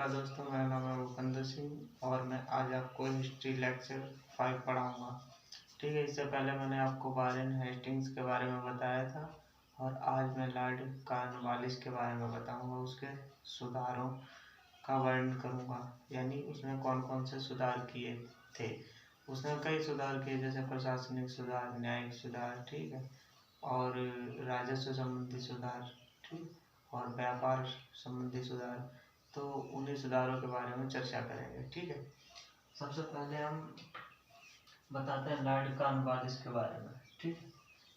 नमस्कार दोस्तों, मेरा नाम है भूपेंद्र सिंह और मैं आज आपको हिस्ट्री लेक्चर 5 पढ़ाऊँगा। ठीक है, इससे पहले मैंने आपको वारेन हेस्टिंग्स के बारे में बताया था और आज मैं लॉर्ड कॉर्नवालिस के बारे में बताऊँगा। उसके सुधारों का वर्णन करूँगा, यानी उसने कौन कौन से सुधार किए थे। उसने कई सुधार किए, जैसे प्रशासनिक सुधार, न्यायिक सुधार, ठीक है, और राजस्व संबंधी सुधार, ठीक, और व्यापार संबंधी सुधार। तो उन्हीं सुधारों के बारे में चर्चा करेंगे। ठीक है, सबसे पहले हम बताते हैं लॉर्ड कॉर्नवालिस के बारे में। ठीक है,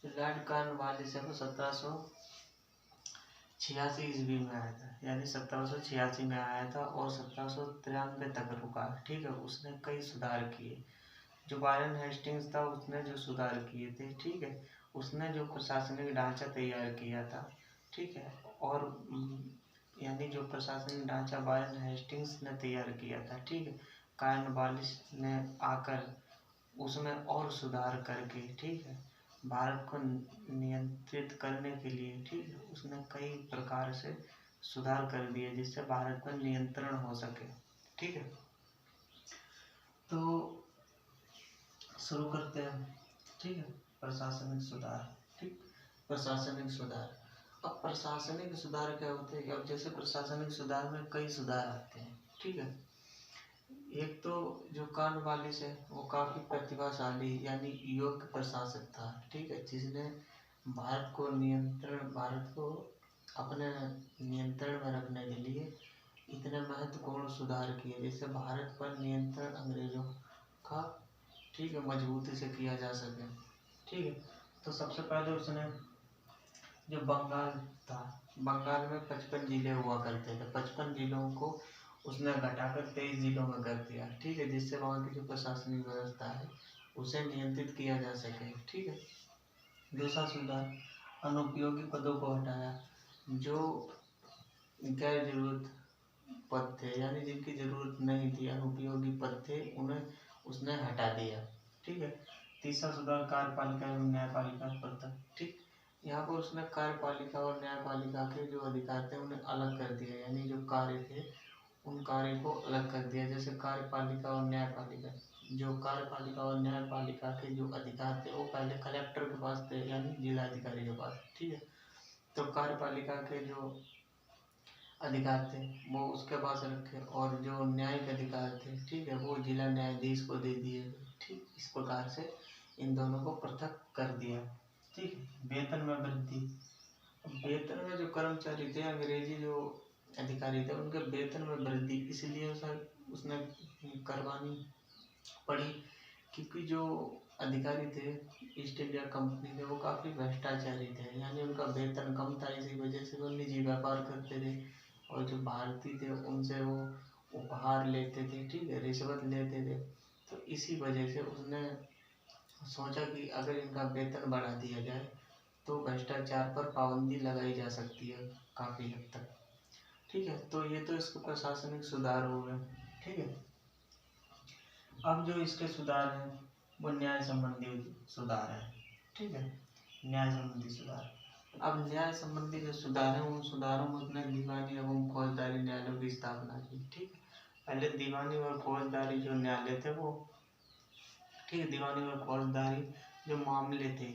तो लॉर्ड कॉर्नवालिस है वो 1786 ईस्वी में आया था, यानी 1786 में आया था और 1793 तक रुका। ठीक है, उसने कई सुधार किए। जो वारेन हेस्टिंग्स था उसने जो सुधार किए थे, ठीक है, उसने जो प्रशासनिक ढांचा तैयार किया था, ठीक है, और यानी जो प्रशासनिक ढांचा वारेन हेस्टिंग्स ने तैयार किया था, ठीक है, कॉर्नवालिस ने आकर उसमें और सुधार करके, ठीक है, भारत को नियंत्रित करने के लिए, ठीक है, उसने कई प्रकार से सुधार कर दिए जिससे भारत पर नियंत्रण हो सके। ठीक है, तो शुरू करते हैं। ठीक है, प्रशासनिक सुधार। ठीक, प्रशासनिक सुधार। अब प्रशासनिक सुधार क्या होते हैं कि अब जैसे प्रशासनिक सुधार में कई सुधार आते हैं। ठीक है, एक तो जो कॉर्नवालिस है वो काफी प्रतिभाशाली यानी योग्य प्रशासक था। ठीक है, जिसने भारत को अपने नियंत्रण में रखने के लिए इतने महत्वपूर्ण सुधार किए जिससे भारत पर नियंत्रण अंग्रेजों का, ठीक है, मजबूती से किया जा सके। ठीक है, तो सबसे पहले उसने जो बंगाल था, बंगाल में 55 जिले हुआ करते थे, 55 जिलों को उसने घटाकर 23 जिलों में कर दिया। ठीक है, जिससे वहाँ की जो प्रशासनिक व्यवस्था है उसे नियंत्रित किया जा सके। ठीक है, दूसरा सुधार, अनुपयोगी पदों को हटाया। जो गैर जरूरत पद थे यानी जिनकी जरूरत नहीं थी, अनुपयोगी पद थे, उन्हें उसने हटा दिया। ठीक है, तीसरा सुधार, कार्यपालिका एवं न्यायपालिका पृथक। ठीक, यहाँ पर उसने कार्यपालिका और न्यायपालिका के जो अधिकार थे उन्हें अलग कर दिया, यानी जो कार्य थे उन कार्य को अलग कर दिया। जैसे कार्यपालिका और न्यायपालिका, जो कार्यपालिका और न्यायपालिका के जो अधिकार थे वो पहले कलेक्टर के पास थे, यानी जिला अधिकारी के पास। ठीक है, तो कार्यपालिका के जो अधिकार थे वो उसके पास रखे और जो न्यायिक अधिकार थे, ठीक है, वो जिला न्यायाधीश को दे दिए। ठीक, इस प्रकार से इन दोनों को पृथक कर दिया। ठीक, वेतन में वृद्धि। वेतन में जो कर्मचारी थे, अंग्रेजी जो अधिकारी थे, उनके वेतन में वृद्धि इसलिए उसने करवानी पड़ी क्योंकि जो अधिकारी थे ईस्ट इंडिया कंपनी के, वो काफ़ी भ्रष्टाचारी थे, यानी उनका वेतन कम था। इसी वजह से वो निजी व्यापार करते थे और जो भारतीय थे उनसे वो उपहार लेते थे, ठीक है, रिश्वत लेते थे। तो इसी वजह से उसने सोचा कि अगर इनका वेतन बढ़ा दिया जाए तो भ्रष्टाचार पर पाबंदी लगाई जा सकती है काफ़ी हद तक। ठीक है, तो ये तो इसके प्रशासनिक सुधार हो गए। ठीक है, अब जो इसके सुधार हैं वो न्याय संबंधी सुधार है। ठीक है, न्याय संबंधी सुधार। अब न्याय संबंधी जो सुधार है उन सुधारों में उसने दीवानी एवं फौजदारी न्यायालयों की स्थापना की। ठीक, पहले दीवानी और फौजदारी जो न्यायालय थे वो, ठीक है, दीवानी और फौजदारी जो मामले थे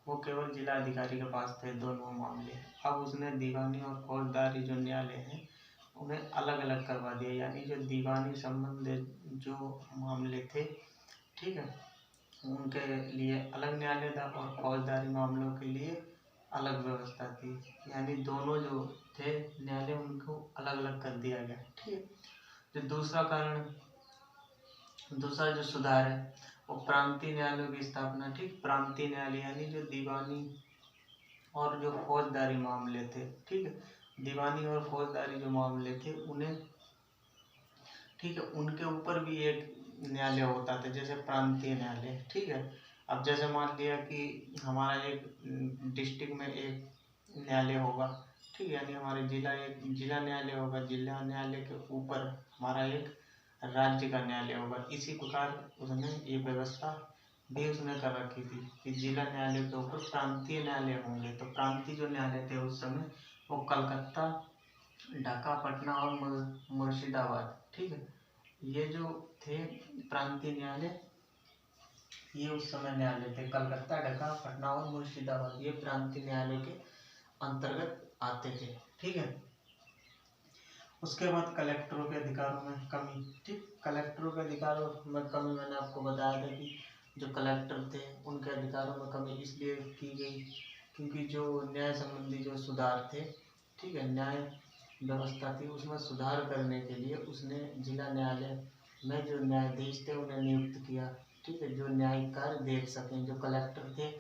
वो केवल जिला अधिकारी के पास थे, दोनों मामले। अब उसने दीवानी और फौजदारी जो न्यायालय हैं उन्हें अलग अलग करवा दिया, यानी जो दीवानी संबंधित जो मामले थे, ठीक है, उनके लिए अलग न्यायालय था और फौजदारी मामलों के लिए अलग व्यवस्था थी, यानी दोनों जो थे न्यायालय उनको अलग अलग कर दिया गया। ठीक है, जो दूसरा जो सुधार है वो प्रांतीय न्यायालयों की स्थापना। ठीक, प्रांतीय न्यायालय यानी जो दीवानी और जो फौजदारी मामले थे, ठीक है, दीवानी और फौजदारी जो मामले थे उन्हें, ठीक है, उनके ऊपर भी एक न्यायालय होता था, जैसे प्रांतीय न्यायालय। ठीक है, अब जैसे मान लिया कि हमारा एक डिस्ट्रिक्ट में एक न्यायालय होगा, ठीक है, यानी हमारे एक जिला न्यायालय होगा, जिला न्यायालय के ऊपर हमारा एक राज्य का न्यायालय होगा। इसी प्रकार उसने ये व्यवस्था भी उसने कर रखी थी कि जिला न्यायालय के ऊपर प्रांतीय न्यायालय होंगे। तो प्रांतीय जो न्यायालय थे उस समय वो कलकत्ता, ढाका, पटना और मुर्शिदाबाद। ठीक है, ये जो थे प्रांतीय न्यायालय, ये उस समय न्यायालय थे। कलकत्ता, ढाका, पटना और मुर्शिदाबाद ये प्रांतीय न्यायालय के अंतर्गत आते थे। ठीक है, उसके बाद कलेक्टरों के अधिकारों में कमी। ठीक, कलेक्टरों के अधिकारों में कमी मैंने आपको बताया था कि जो कलेक्टर थे उनके अधिकारों में कमी इसलिए की गई क्योंकि जो न्याय संबंधी जो सुधार थे, ठीक है, न्याय व्यवस्था थी उसमें सुधार करने के लिए उसने जिला न्यायालय में जो न्यायाधीश थे उन्हें नियुक्त किया। ठीक है, जो न्यायिक कार्य देख सकें। जो कलेक्टर थे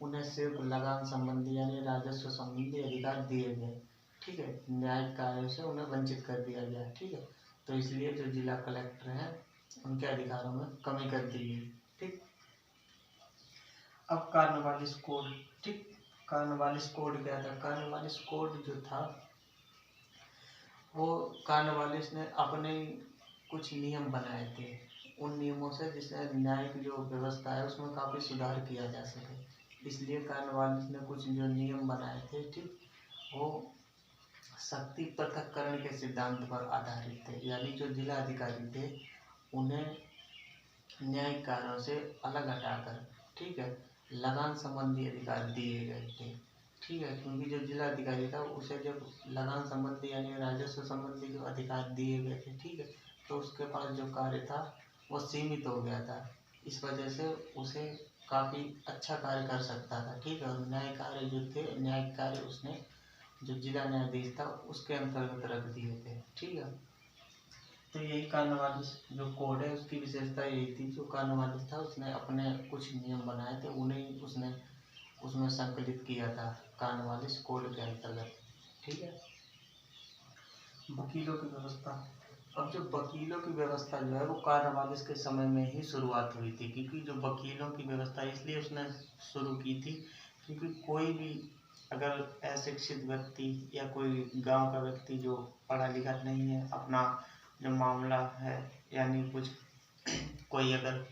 उन्हें सिर्फ लगान संबंधी यानी राजस्व संबंधी अधिकार दिए गए। ठीक है, न्यायिक कार्यों से उन्हें वंचित कर दिया गया। ठीक है, तो इसलिए जो जिला कलेक्टर हैं उनके अधिकारों में कमी कर दी गई। ठीक, अब कार्नवालिस कोड। ठीक, कार्नवालिस कोड क्या था? कार्नवालिस कोड जो था वो कार्नवालिस ने अपने कुछ नियम बनाए थे। उन नियमों से जिससे न्यायिक जो व्यवस्था है उसमें काफ़ी सुधार किया जा सके, इसलिए कार्नवालिस ने कुछ जो नियम बनाए थे, ठीक, वो शक्ति पृथक्करण के सिद्धांत पर आधारित थे। यानी जो जिला अधिकारी थे उन्हें न्यायिक कार्यों से अलग हटाकर, ठीक है, लगान संबंधी अधिकार दिए गए थे। ठीक है, क्योंकि जो जिला अधिकारी था उसे जब लगान संबंधी यानी राजस्व संबंधी जो अधिकार दिए गए थे, ठीक है, तो उसके पास जो कार्य था वो सीमित हो गया था। इस वजह से उसे काफ़ी अच्छा कार्य कर सकता था। ठीक है, और न्याय कार्य जो थे, न्यायिक कार्य उसने जो जिला न्यायाधीश था उसके अंतर्गत रख दिए थे। ठीक है, तो यही कार्नवालिस जो कोड है उसकी विशेषता यही थी। जो कार्नवालिस था उसने अपने कुछ नियम बनाए थे, उन्हें उसने उसमें संकलित किया था कार्नवालिस कोड के अंतर्गत। ठीक है, वकीलों की व्यवस्था। अब जो वकीलों की व्यवस्था जो है वो कार्नवालिस के समय में ही शुरुआत हुई थी, क्योंकि जो वकीलों की व्यवस्था इसलिए उसने शुरू की थी क्योंकि कोई भी अगर अशिक्षित व्यक्ति या कोई गांव का व्यक्ति जो पढ़ा लिखा नहीं है, अपना जो मामला है यानी कुछ कोई अगर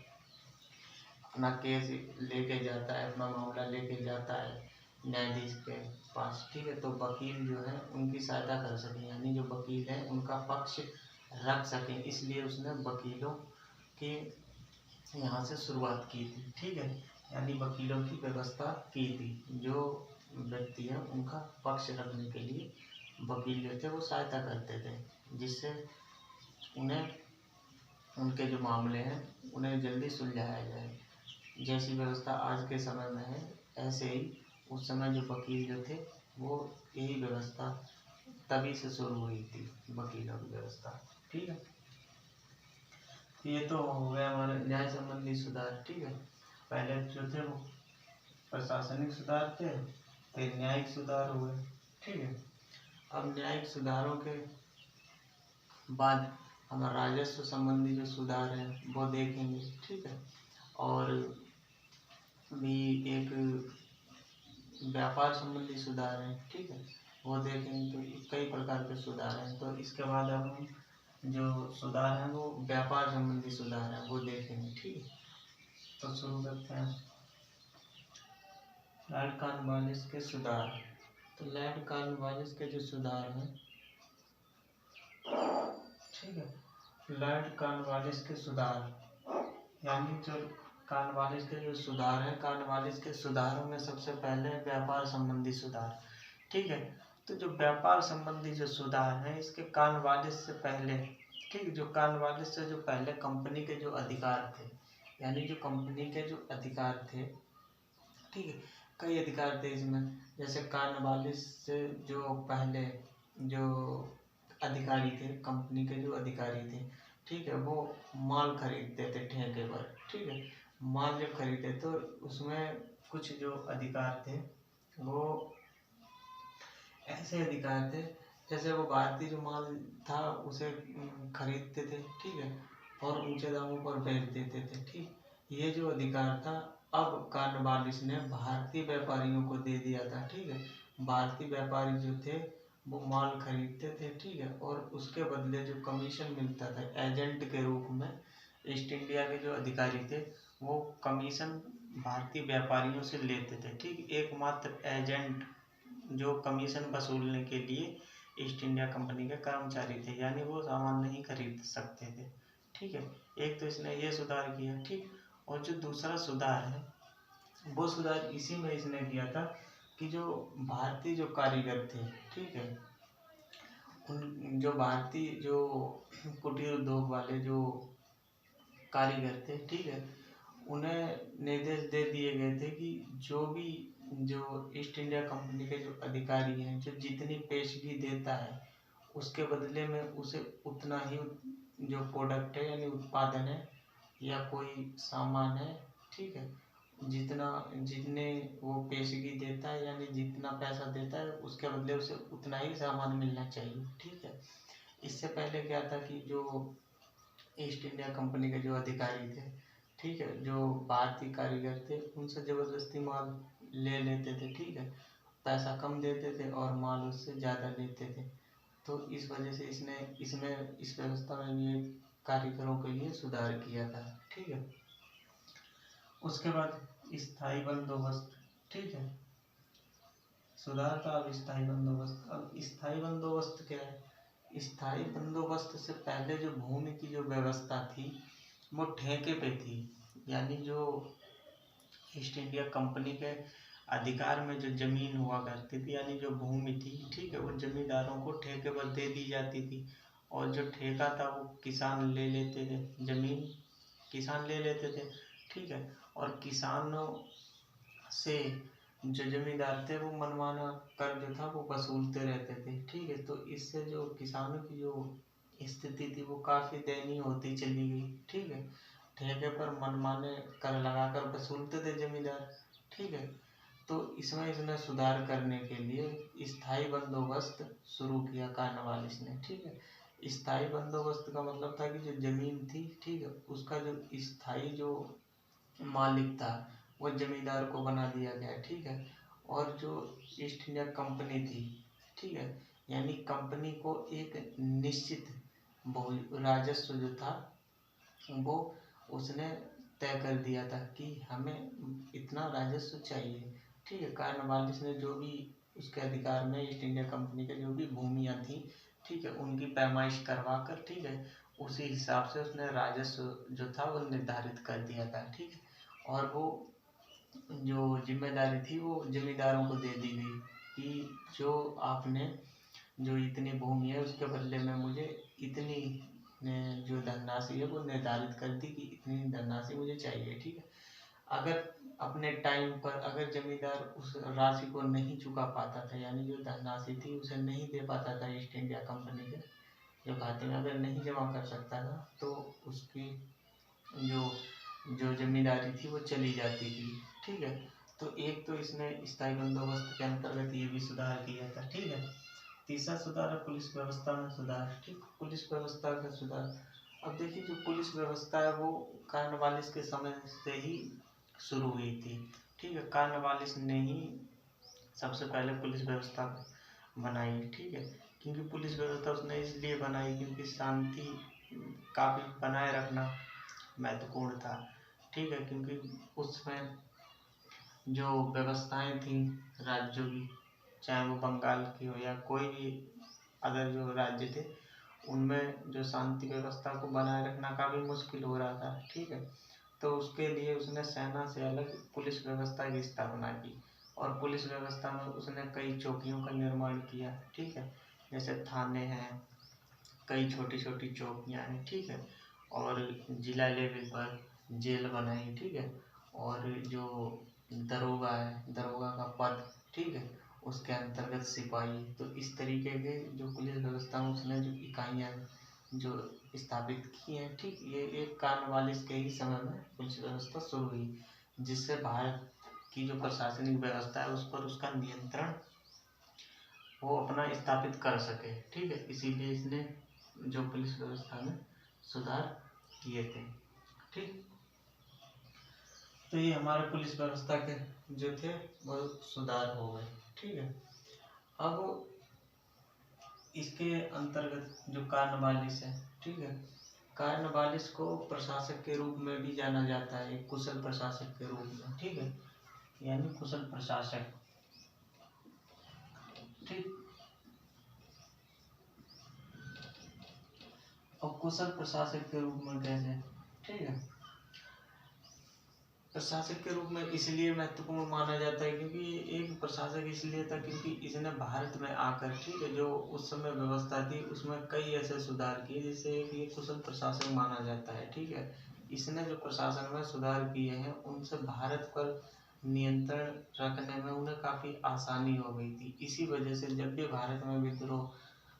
अपना केस लेके जाता है, अपना मामला लेके जाता है न्यायाधीश के पास, ठीक है, तो वकील जो है उनकी सहायता कर सकें, यानी जो वकील है उनका पक्ष रख सकें, इसलिए उसने वकीलों के यहाँ से शुरुआत की थी। ठीक है, यानी वकीलों की व्यवस्था की थी। जो व्यक्ति है उनका पक्ष रखने के लिए वकील जो थे वो सहायता करते थे, जिससे उन्हें उनके जो मामले हैं उन्हें जल्दी सुलझाया जाए। जैसी व्यवस्था आज के समय में है ऐसे ही उस समय जो वकील जो थे वो यही व्यवस्था तभी से शुरू हुई थी, वकीलों की व्यवस्था। ठीक है, ये तो हो गया हमारे न्याय संबंधी सुधार। ठीक है, पहले जो थे वो प्रशासनिक सुधार थे, फिर न्यायिक सुधार हुए। ठीक है, अब न्यायिक सुधारों के बाद हमारा राजस्व संबंधी जो सुधार है वो देखेंगे। ठीक है, और भी एक व्यापार संबंधी सुधार है। ठीक है, वो देखेंगे। तो कई प्रकार के सुधार हैं, तो इसके बाद हम जो सुधार हैं वो व्यापार संबंधी सुधार है वो देखेंगे। ठीक है, तो शुरू करते हैं। लॉर्ड कॉर्नवालिस के सुधार। तो लॉर्ड कॉर्नवालिस के जो सुधार हैं, ठीक है, लॉर्ड कॉर्नवालिस के सुधार यानी जो कॉर्नवालिस के जो सुधार है, कॉर्नवालिस के सुधारों में सबसे पहले व्यापार संबंधी सुधार। ठीक है, तो जो व्यापार संबंधी जो सुधार है इसके कॉर्नवालिस से पहले, ठीक, जो कॉर्नवालिस से जो पहले कंपनी के जो अधिकार थे, यानी जो कंपनी के जो अधिकार थे, ठीक है, कई अधिकार थे इसमें। जैसे कॉर्नवालिस से जो पहले जो अधिकारी थे, कंपनी के जो अधिकारी थे, ठीक है, वो माल खरीदते थे ठेके पर। ठीक है, माल जब खरीदते तो उसमें कुछ जो अधिकार थे वो ऐसे अधिकार थे जैसे वो भारतीय जो माल था उसे खरीदते थे, ठीक है, और ऊंचे दामों पर बेच देते थे। ठीक, ये जो अधिकार था अब कॉर्नवालिस ने भारतीय व्यापारियों को दे दिया था। ठीक है, भारतीय व्यापारी जो थे वो माल खरीदते थे, ठीक है, और उसके बदले जो कमीशन मिलता था एजेंट के रूप में, ईस्ट इंडिया के जो अधिकारी थे वो कमीशन भारतीय व्यापारियों से लेते थे। ठीक, एकमात्र एजेंट जो कमीशन वसूलने के लिए ईस्ट इंडिया कंपनी के कर्मचारी थे, यानी वो सामान नहीं खरीद सकते थे। ठीक है, एक तो इसने ये सुधार किया। ठीक, और जो दूसरा सुधार है वो सुधार इसी में इसने किया था कि जो भारतीय जो कारीगर थे, ठीक है, उन जो भारतीय जो कुटीर उद्योग वाले जो कारीगर थे, ठीक है, उन्हें निर्देश दे दिए गए थे कि जो भी जो ईस्ट इंडिया कंपनी के जो अधिकारी हैं, जो जितनी पेशगी देता है उसके बदले में उसे उतना ही जो प्रोडक्ट है यानी उत्पादन है या कोई सामान है, ठीक है, जितना जितने वो पेशगी देता है यानी जितना पैसा देता है उसके बदले उसे उतना ही सामान मिलना चाहिए। ठीक है, इससे पहले क्या था कि जो ईस्ट इंडिया कंपनी के जो अधिकारी थे, ठीक है, जो भारतीय कारीगर थे, उनसे ज़बरदस्ती माल ले लेते थे। ठीक है, पैसा कम देते थे और माल उससे ज़्यादा लेते थे। तो इस वजह से इसने इसमें इस व्यवस्था में भी कारीगरों के लिए सुधार किया था। ठीक है, उसके बाद स्थायी बंदोबस्त। ठीक है, सुधार का अब स्थायी बंदोबस्त। अब स्थायी बंदोबस्त क्या है? स्थायी बंदोबस्त से पहले जो भूमि की जो व्यवस्था थी वो ठेके पे थी, यानी जो ईस्ट इंडिया कंपनी के अधिकार में जो जमीन हुआ करती थी यानी जो भूमि थी, ठीक है, वो जमींदारों को ठेके पर दे दी जाती थी और जो ठेका था वो किसान ले लेते थे, जमीन किसान ले लेते थे। ठीक है, और किसानों से जो जमींदार थे वो मनमाना कर जो था वो वसूलते रहते थे। ठीक है, तो इससे जो किसानों की जो स्थिति थी वो काफ़ी दयनीय होती चली गई। ठीक है, ठेके पर मनमाने कर लगाकर वसूलते थे जमींदार। ठीक है, तो इसमें इसने सुधार करने के लिए स्थायी बंदोबस्त शुरू किया कार्नवालिस ने। ठीक है, स्थायी बंदोबस्त का मतलब था कि जो जमीन थी, ठीक है, उसका जो स्थायी जो मालिक था वो जमींदार को बना दिया गया। ठीक है, और जो ईस्ट इंडिया कंपनी थी, ठीक है, यानी कंपनी को एक निश्चित राजस्व जो था वो उसने तय कर दिया था कि हमें इतना राजस्व चाहिए। ठीक है, कार्नवालिस ने जो भी उसके अधिकार में ईस्ट इंडिया कंपनी के जो भी भूमियाँ थी, ठीक है, उनकी पैमाइश करवा कर, ठीक है, उसी हिसाब से उसने राजस्व जो था वो निर्धारित कर दिया था। ठीक है, और वो जो जिम्मेदारी थी वो जमींदारों को दे दी गई कि जो आपने जो इतनी भूमि है उसके बदले में मुझे इतनी जो धनराशि है वो निर्धारित कर दी कि इतनी धनराशि मुझे चाहिए। ठीक है, अगर अपने टाइम पर अगर जमींदार उस राशि को नहीं चुका पाता था यानी जो धनराशि थी उसे नहीं दे पाता था ईस्ट इंडिया कंपनी के जो खाते में अगर नहीं जमा कर सकता था तो उसकी जो जो जमींदारी थी वो चली जाती थी। ठीक है, तो एक तो इसने स्थायी बंदोबस्त के अंतर्गत ये भी सुधार किया था। ठीक है, तीसरा सुधार है पुलिस व्यवस्था में सुधार। ठीक, पुलिस व्यवस्था का सुधार। अब देखिए जो पुलिस व्यवस्था है वो कार्नवालिस के समय से ही शुरू हुई थी। ठीक है, कार्नवालिस ने ही सबसे पहले पुलिस व्यवस्था बनाई। ठीक है, क्योंकि पुलिस व्यवस्था उसने इसलिए बनाई क्योंकि शांति काफ़ी बनाए रखना महत्वपूर्ण था। ठीक है, क्योंकि उसमें जो व्यवस्थाएं थी राज्यों की, चाहे वो बंगाल की हो या कोई भी अदर जो राज्य थे, उनमें जो शांति व्यवस्था को बनाए रखना काफ़ी मुश्किल हो रहा था। ठीक है, तो उसके लिए उसने सेना से अलग पुलिस व्यवस्था की स्थापना की और पुलिस व्यवस्था में उसने कई चौकियों का निर्माण किया। ठीक है, जैसे थाने हैं, कई छोटी छोटी चौकियाँ हैं। ठीक है, और जिला लेवल पर जेल बनाई। ठीक है, और जो दरोगा है, दरोगा का पद, ठीक है, उसके अंतर्गत सिपाही। तो इस तरीके के जो पुलिस व्यवस्था में उसने जो इकाइयाँ जो स्थापित की हैं, ठीक, ये एक कार्नवालिस के ही समय में पुलिस व्यवस्था शुरू हुई जिससे भारत की जो प्रशासनिक व्यवस्था है उस पर उसका नियंत्रण वो अपना स्थापित कर सके। ठीक है, इसीलिए इसने जो पुलिस व्यवस्था में सुधार किए थे। ठीक, तो ये हमारे पुलिस व्यवस्था के जो थे वो सुधार हो गए। ठीक है, अब इसके अंतर्गत जो कार्नवालिस है, ठीक है, कार्नवालिस को प्रशासक के रूप में भी जाना जाता है, एक कुशल प्रशासक के रूप में। ठीक है, यानी कुशल प्रशासक। ठीक, और कुशल प्रशासक के रूप में कैसे, ठीक है। प्रशासक के रूप में इसलिए महत्वपूर्ण माना जाता है क्योंकि एक प्रशासक इसलिए था क्योंकि इसने भारत में आकर, ठीक है, जो उस समय व्यवस्था थी उसमें कई ऐसे सुधार किए जिससे एक ये कुशल प्रशासक माना जाता है, ठीक है। इसने जो प्रशासन में सुधार किए हैं उनसे भारत पर नियंत्रण रखने में उन्हें काफ़ी आसानी हो गई थी। इसी वजह से जब भी भारत में विद्रोह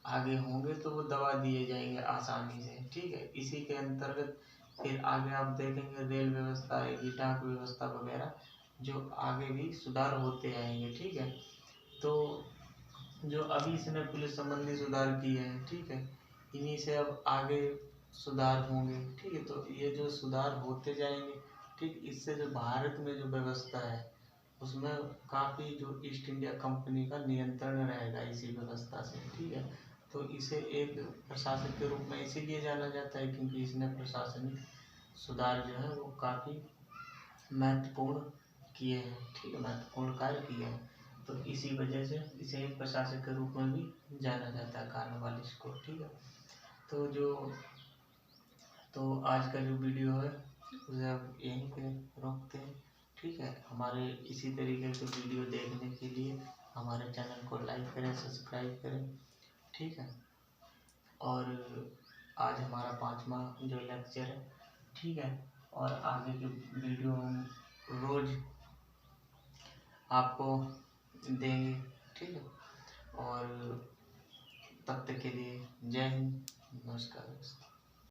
आगे होंगे तो वो दबा दिए जाएंगे आसानी से, ठीक है। इसी के अंतर्गत फिर आगे आप देखेंगे रेल व्यवस्था आएगी, डाक व्यवस्था वगैरह, जो आगे भी सुधार होते आएंगे, ठीक है। तो जो अभी इसने पुलिस संबंधी सुधार किए हैं, ठीक है, इन्हीं से अब आगे सुधार होंगे, ठीक है। तो ये जो सुधार होते जाएंगे, ठीक, इससे जो भारत में जो व्यवस्था है उसमें काफ़ी जो ईस्ट इंडिया कंपनी का नियंत्रण रहेगा इसी व्यवस्था से, ठीक है। तो इसे एक प्रशासक के रूप में इसीलिए जाना जाता है क्योंकि इसने प्रशासनिक सुधार जो है वो काफ़ी महत्वपूर्ण किए हैं, ठीक है, महत्वपूर्ण कार्य किए हैं। तो इसी वजह से इसे एक प्रशासक के रूप में भी जाना जाता है कार्नवालिस को, ठीक है। तो आज का जो वीडियो है उसे अब यहीं पे रोकते हैं, ठीक है। हमारे इसी तरीके के वीडियो देखने के लिए हमारे चैनल को लाइक करें, सब्सक्राइब करें, ठीक है। और आज हमारा 5वां जो लेक्चर है, ठीक है, और आगे की वीडियो हम रोज़ आपको देंगे, ठीक है। और तब तक के लिए जय हिंद, नमस्कार।